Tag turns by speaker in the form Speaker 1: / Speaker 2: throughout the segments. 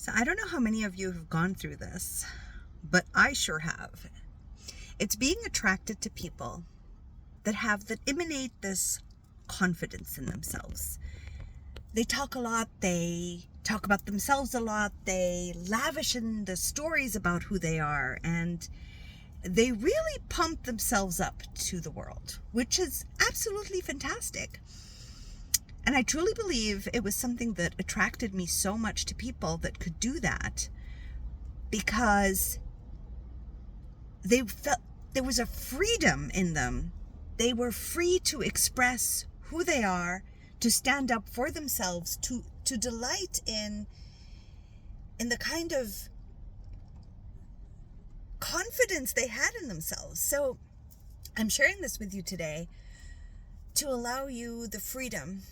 Speaker 1: So I don't know how many of you have gone through this, but I sure have. It's being attracted to people that emanate this confidence in themselves. They talk a lot, they talk about themselves a lot, they lavish in the stories about who they are, and they really pump themselves up to the world, which is absolutely fantastic. And I truly believe it was something that attracted me so much to people that could do that, because they felt there was a freedom in them. They were free to express who they are, to stand up for themselves, to delight in the kind of confidence they had in themselves. So I'm sharing this with you today to allow you the freedom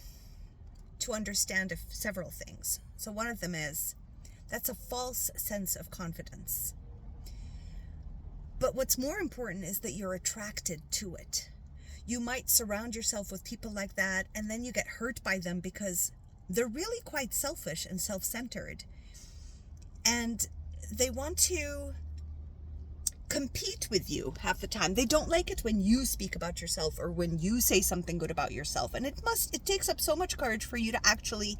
Speaker 1: to understand several things. So one of them is, that's a false sense of confidence. But what's more important is that you're attracted to it. You might surround yourself with people like that, and then you get hurt by them because they're really quite selfish and self-centered. And they want to compete with you half the time. They don't like it when you speak about yourself or when you say something good about yourself. And it takes up so much courage for you to actually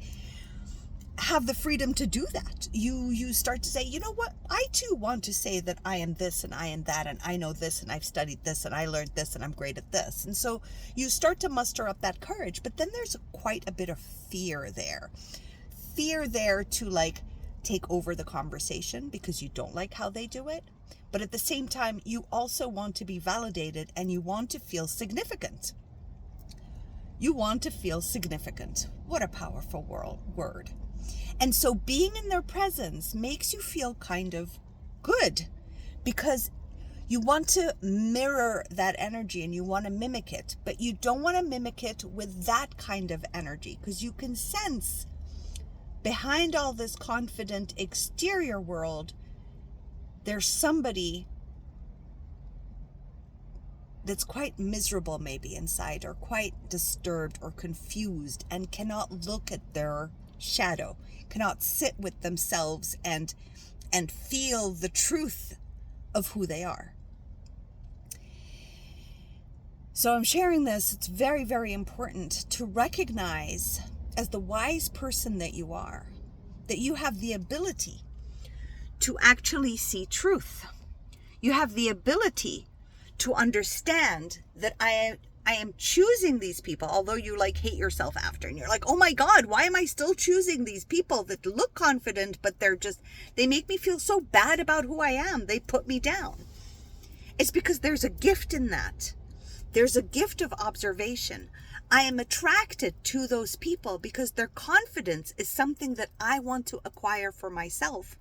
Speaker 1: have the freedom to do that. You start to say, you know what? I too want to say that I am this and I am that and I know this and I've studied this and I learned this and I'm great at this. And so you start to muster up that courage, but then there's quite a bit of fear there. Fear there to take over the conversation because you don't like how they do it. But at the same time, you also want to be validated and you want to feel significant. You want to feel significant. What a powerful word. And so being in their presence makes you feel kind of good, because you want to mirror that energy and you want to mimic it, but you don't want to mimic it with that kind of energy, because you can sense behind all this confident exterior world, there's somebody that's quite miserable maybe inside, or quite disturbed or confused, and cannot look at their shadow, cannot sit with themselves and feel the truth of who they are. So I'm sharing this. It's very, very important to recognize, as the wise person that you are, that you have the ability to actually see truth. You have the ability to understand that I am choosing these people, although you hate yourself after, and you're like, oh my God, why am I still choosing these people that look confident, but they make me feel so bad about who I am. They put me down. It's because there's a gift in that. There's a gift of observation. I am attracted to those people because their confidence is something that I want to acquire for myself.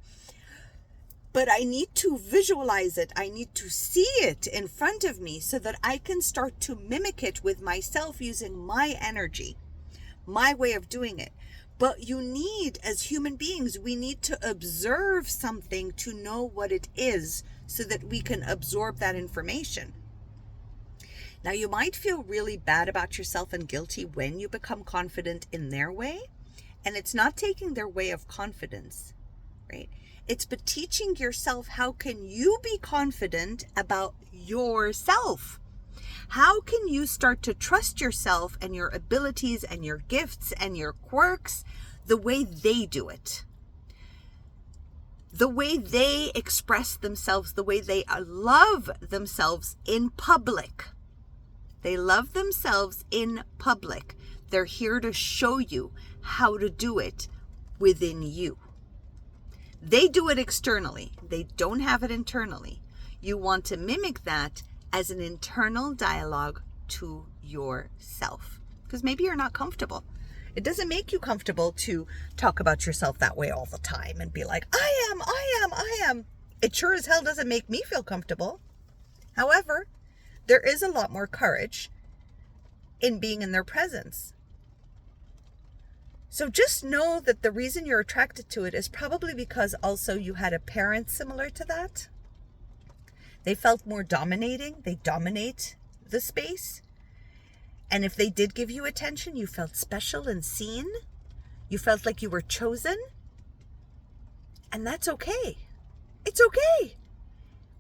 Speaker 1: But I need to visualize it. I need to see it in front of me so that I can start to mimic it with myself using my energy, my way of doing it. But you need, as human beings, we need to observe something to know what it is so that we can absorb that information. Now, you might feel really bad about yourself and guilty when you become confident in their way. And it's not taking their way of confidence, right? It's but teaching yourself, how can you be confident about yourself? How can you start to trust yourself and your abilities and your gifts and your quirks the way they do it? The way they express themselves, the way they love themselves in public. They love themselves in public. They're here to show you how to do it within you. They do it externally. They don't have it internally. You want to mimic that as an internal dialogue to yourself, because maybe you're not comfortable. It doesn't make you comfortable to talk about yourself that way all the time and be like, I am. It sure as hell doesn't make me feel comfortable. However, there is a lot more courage in being in their presence. So just know that the reason you're attracted to it is probably because also you had a parent similar to that. They felt more dominating. They dominate the space. And if they did give you attention, you felt special and seen. You felt like you were chosen. And that's okay. It's okay.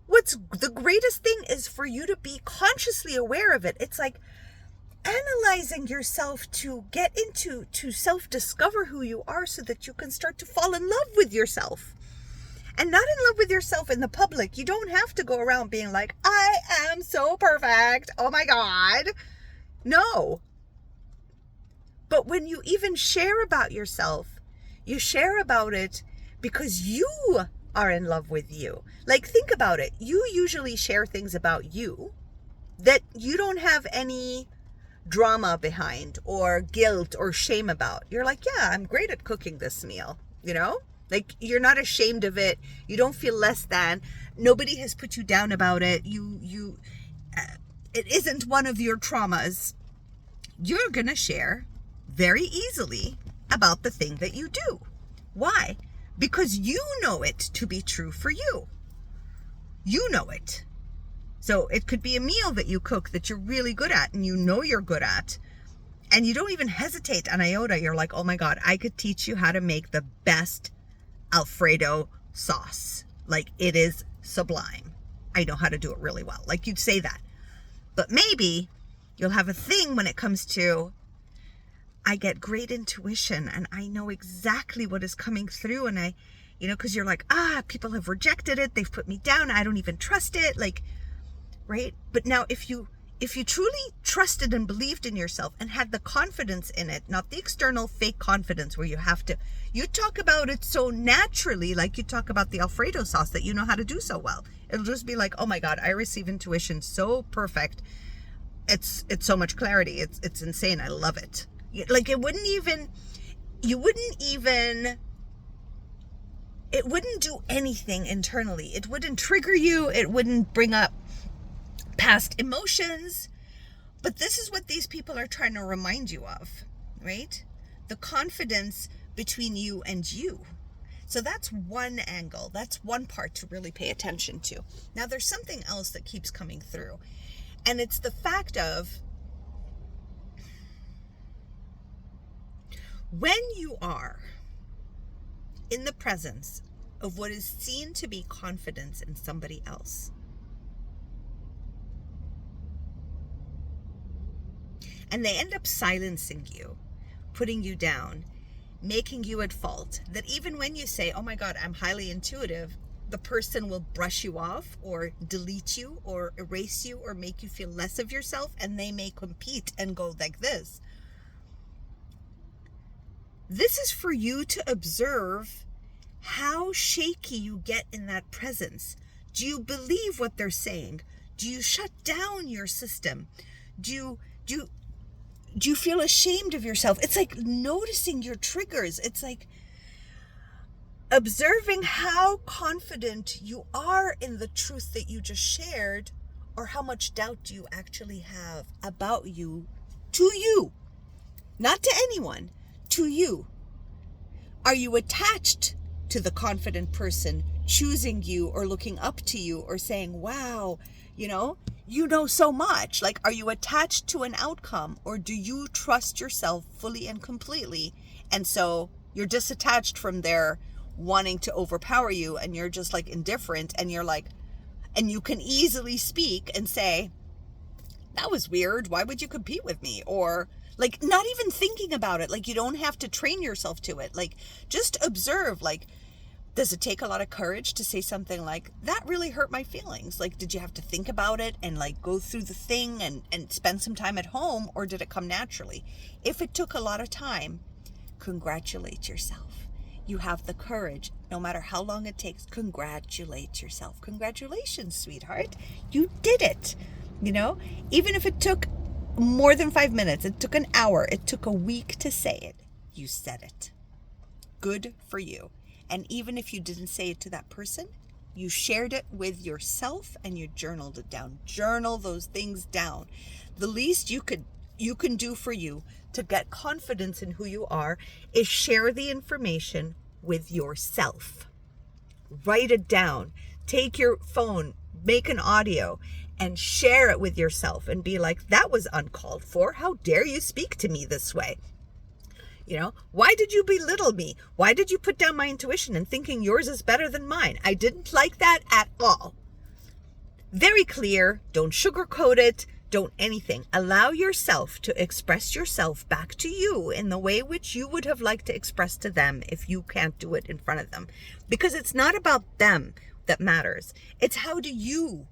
Speaker 1: What's the greatest thing is for you to be consciously aware of it. It's like analyzing yourself to get into, to self-discover who you are so that you can start to fall in love with yourself. And not in love with yourself in the public. You don't have to go around being like, I am so perfect. Oh my God. No. But when you even share about yourself, you share about it because you are in love with you. Like, think about it. You usually share things about you that you don't have any drama behind or guilt or shame about. You're like, yeah, I'm great at cooking this meal, you know? Like, you're not ashamed of it. You don't feel less than. Nobody has put you down about it. It isn't one of your traumas. You're going to share very easily about the thing that you do. Why? Because you know it to be true for you. You know it. So it could be a meal that you cook that you're really good at and you know you're good at. And you don't even hesitate an iota. You're like, oh my God, I could teach you how to make the best Alfredo sauce. Like, it is sublime. I know how to do it really well. Like, you'd say that. But maybe you'll have a thing when it comes to, I get great intuition and I know exactly what is coming through. And I, because you're like, people have rejected it. They've put me down. I don't even trust it. Like, right? But now if you truly trusted and believed in yourself and had the confidence in it, not the external fake confidence where you talk about it so naturally, like you talk about the Alfredo sauce that you know how to do so well. It'll just be like, oh my God, I receive intuition so perfect. It's so much clarity. It's insane. I love it. Like, it wouldn't do anything internally. It wouldn't trigger you. It wouldn't bring up past emotions. But this is what these people are trying to remind you of, right? The confidence between you and you. So that's one angle. That's one part to really pay attention to. Now, there's something else that keeps coming through. And it's the fact of, when you are in the presence of what is seen to be confidence in somebody else, and they end up silencing you, putting you down, making you at fault, that even when you say, oh my God, I'm highly intuitive, the person will brush you off or delete you or erase you or make you feel less of yourself, and they may compete and go like this. This is for you to observe how shaky you get in that presence. Do you believe what they're saying? Do you shut down your system? Do you feel ashamed of yourself? It's like noticing your triggers. It's like observing how confident you are in the truth that you just shared, or how much doubt you actually have about you, to you, not to anyone, to you. Are you attached to the confident person choosing you or looking up to you or saying, wow, you know so much? Like, are you attached to an outcome, or do you trust yourself fully and completely? And so you're disattached from their wanting to overpower you, and you're just like indifferent, and you're like, and you can easily speak and say, that was weird. Why would you compete with me? Or like, not even thinking about it. Like, you don't have to train yourself to it. Like, just observe. Like, does it take a lot of courage to say something like, that really hurt my feelings? Like, did you have to think about it and like go through the thing and spend some time at home, or did it come naturally? If it took a lot of time, congratulate yourself. You have the courage. No matter how long it takes, congratulate yourself. Congratulations, sweetheart. You did it. Even if it took more than 5 minutes, it took an hour, it took a week to say it, you said it. Good for you. And even if you didn't say it to that person, you shared it with yourself and you journaled it down. Journal those things down. The least you can do for you to get confidence in who you are is share the information with yourself. Write it down. Take your phone, make an audio, and share it with yourself and be like, that was uncalled for. How dare you speak to me this way? Why did you belittle me? Why did you put down my intuition and thinking yours is better than mine? I didn't like that at all. Very clear. Don't sugarcoat it. Don't anything. Allow yourself to express yourself back to you in the way which you would have liked to express to them if you can't do it in front of them. Because it's not about them that matters. It's how do you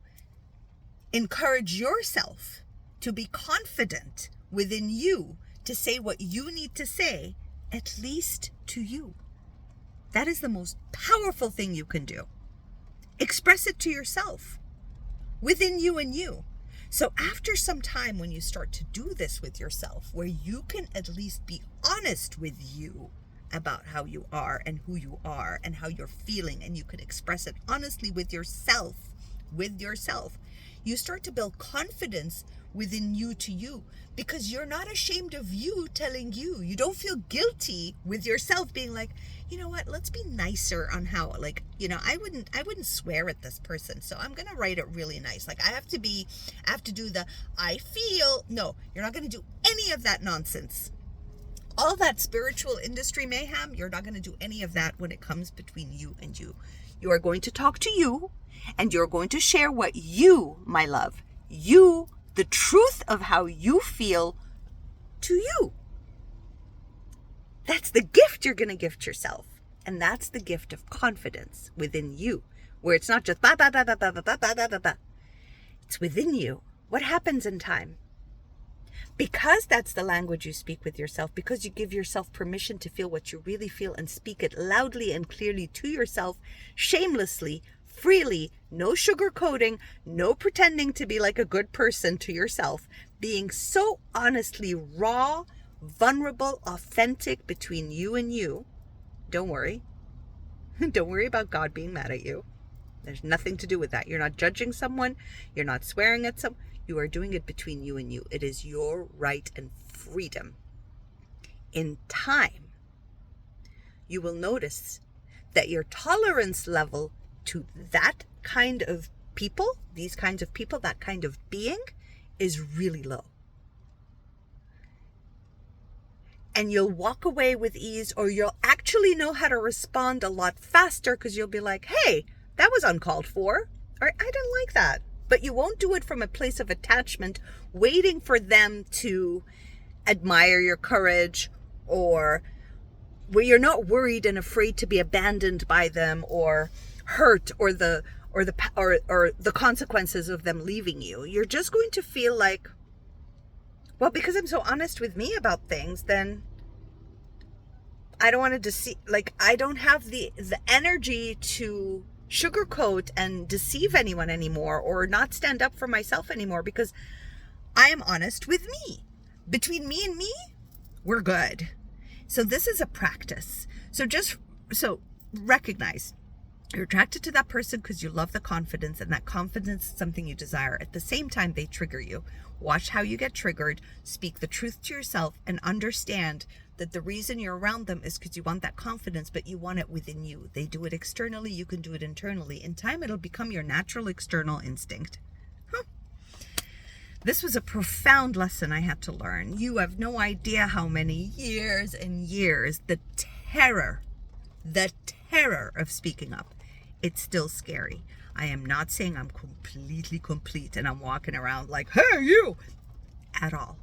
Speaker 1: encourage yourself to be confident within you to say what you need to say, at least to you. That is the most powerful thing you can do. Express it to yourself within you and you. So after some time, when you start to do this with yourself, where you can at least be honest with you about how you are and who you are and how you're feeling, and you can express it honestly with yourself, you start to build confidence within you to you, because you're not ashamed of you telling you. You don't feel guilty with yourself being like, you know what, let's be nicer on how, I wouldn't swear at this person, so I'm gonna write it really nice. I have to do the I feel. No, you're not gonna do any of that nonsense. All that spiritual industry mayhem, you're not gonna do any of that when it comes between you and you. You are going to talk to you, and you're going to share what you, my love, the truth of how you feel to you. That's the gift you're going to gift yourself. And that's the gift of confidence within you, where it's not just ba ba ba ba ba ba ba ba ba ba. It's within you. What happens in time? Because that's the language you speak with yourself, because you give yourself permission to feel what you really feel and speak it loudly and clearly to yourself, shamelessly, freely, no sugarcoating, no pretending to be like a good person to yourself, being so honestly raw, vulnerable, authentic between you and you. Don't worry. Don't worry about God being mad at you. There's nothing to do with that. You're not judging someone. You're not swearing at someone. You are doing it between you and you. It is your right and freedom. In time, you will notice that your tolerance level to that kind of people, these kinds of people, that kind of being, is really low. And you'll walk away with ease, or you'll actually know how to respond a lot faster, because you'll be like, hey, that was uncalled for, or I didn't like that. But you won't do it from a place of attachment, waiting for them to admire your courage, or where you're not worried and afraid to be abandoned by them, or hurt, or the consequences of them leaving you. You're just going to feel like, well, because I'm so honest with me about things, then I don't want to deceive. I don't have the energy to sugarcoat and deceive anyone anymore, or not stand up for myself anymore, because I am honest with me. Between me and me, we're good. So this is a practice. So recognize you're attracted to that person because you love the confidence, and that confidence is something you desire. At the same time, they trigger you. Watch how you get triggered. Speak the truth to yourself, and understand that the reason you're around them is because you want that confidence, but you want it within you. They do it externally. You can do it internally. In time, it'll become your natural external instinct. This was a profound lesson I had to learn. You have no idea how many years and years, the terror of speaking up. It's still scary. I am not saying I'm completely complete and I'm walking around like, hey, you, at all.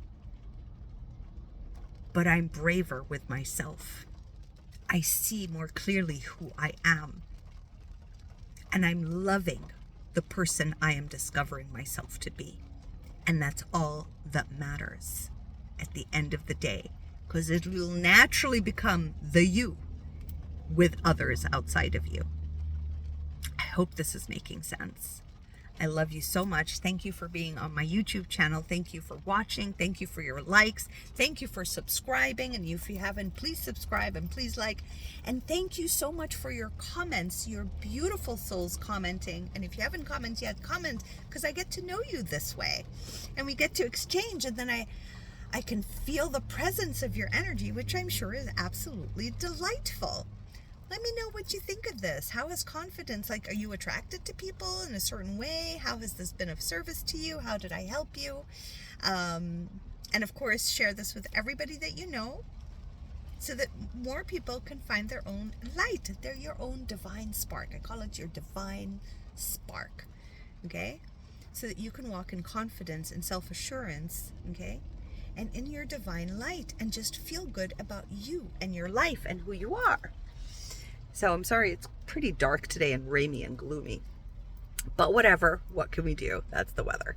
Speaker 1: But I'm braver with myself. I see more clearly who I am. And I'm loving the person I am discovering myself to be. And that's all that matters at the end of the day, because it will naturally become the you with others outside of you. I hope this is making sense. I love you so much. Thank you for being on my YouTube channel. Thank you for watching. Thank you for your likes. Thank you for subscribing. And if you haven't, please subscribe and please like. And thank you so much for your comments, your beautiful souls commenting. And if you haven't commented yet, comment, because I get to know you this way. And we get to exchange. And then I can feel the presence of your energy, which I'm sure is absolutely delightful. Let me know what you think of this. How is confidence? Are you attracted to people in a certain way? How has this been of service to you? How did I help you? And of course, share this with everybody that you know. so that more people can find their own light. They're your own divine spark. I call it your divine spark, okay? So that you can walk in confidence and self-assurance, okay? And in your divine light, and just feel good about you and your life and who you are. So I'm sorry, it's pretty dark today and rainy and gloomy. But whatever, what can we do? That's the weather.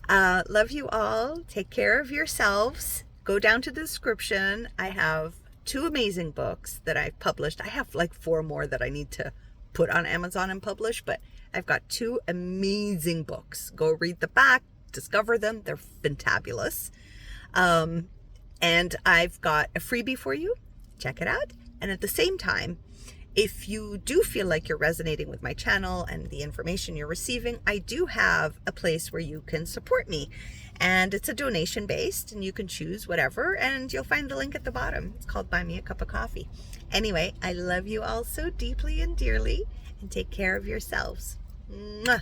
Speaker 1: Love you all. Take care of yourselves. Go down to the description. I have 2 amazing books that I've published. I have like 4 more that I need to put on Amazon and publish, but I've got 2 amazing books. Go read the back, discover them. They're fantabulous. And I've got a freebie for you. Check it out. And at the same time, if you do feel like you're resonating with my channel and the information you're receiving, I do have a place where you can support me. And it's a donation based, and you can choose whatever, and you'll find the link at the bottom. It's called Buy Me a Cup of Coffee. Anyway, I love you all so deeply and dearly, and take care of yourselves. Mwah.